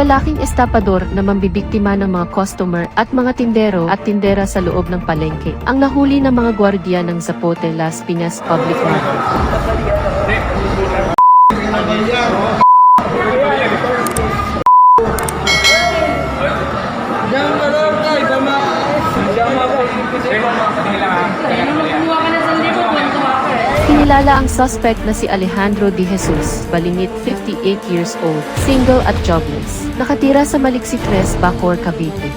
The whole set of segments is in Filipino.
lalaking estapador na mambibiktima ng mga customer at mga tindero at tindera sa loob ng palengke ang nahuli ng mga gwardiya ng Zapote Las Piñas Public Market. Kinilala ang suspect na si Alejandro De Jesus, Balingit, 58 years old, single at jobless. Nakatira sa Maliksi 3, Bacoor, Cavite.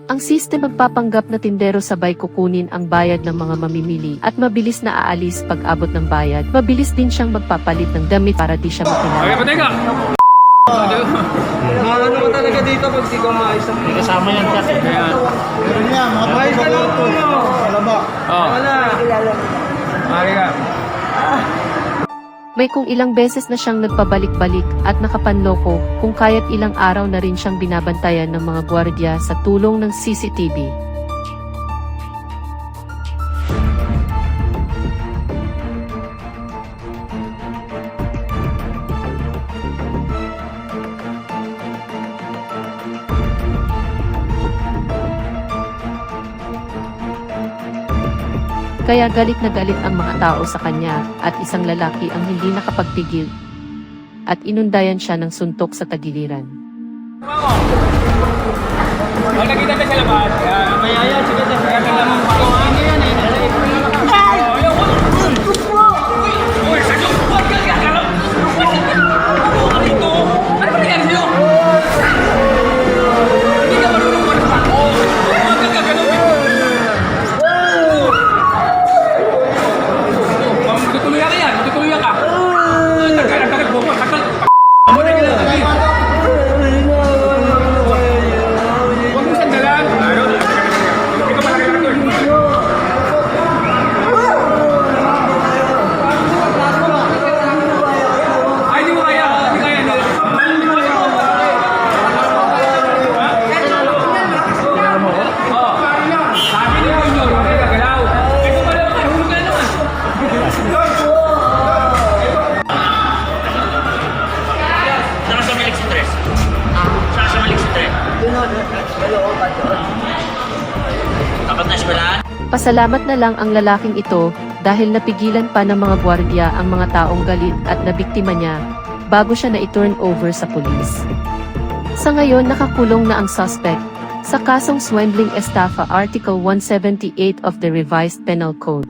Ang system magpapanggap na tindero sabay kukunin ang bayad ng mga mamimili at mabilis na aalis pag abot ng bayad. Mabilis din siyang magpapalit ng damit para di siya makilala. Okay, patay ka! Ano ka talaga dito pag di ko maayos ang... May kasama yan kasi. Meron niya, mga Maayos ka lang po nyo! Wala ba? Oo. Wala. Mari ka. May kung ilang beses na siyang nagpabalik-balik at nakapanloko kung kaya't ilang araw na rin siyang binabantayan ng mga gwardiya sa tulong ng CCTV. Kaya galit na galit ang mga tao sa kanya at isang lalaki ang hindi nakapagpigil at inundayan siya ng suntok sa tagiliran. Pag nakita ka sa labas, mayaya, sige sa kaya ka lamang pa. Ano yan eh? Uy, sa Diyos! Huwag ka gagalaw! Ano ka rito? Ano ba nangyari sa'yo? Hindi ka marunong manupako! Huwag ka gagalaw! Tutuluyan ka yan! Tutuluyan ka! Tagal mo! Tagal! Amo na gila! Huwag mo sandalan! Ito malaki lang ito! Ay, di mo kaya! Di kaya! Sabi niyo yun yun! Huwag ka gagalaw! Ito pala naman! Hulog ka na naman! Saan sa Maliksi 3? Saan sa Maliksi 3? Tapat na eskwelahan? Pasalamat na lang ang lalaking ito dahil napigilan pa ng mga gwardiya ang mga taong galit at nabiktima niya bago siya na-turn over sa pulis. Sa ngayon nakakulong na ang suspect sa kasong swindling estafa Article 178 of the Revised Penal Code.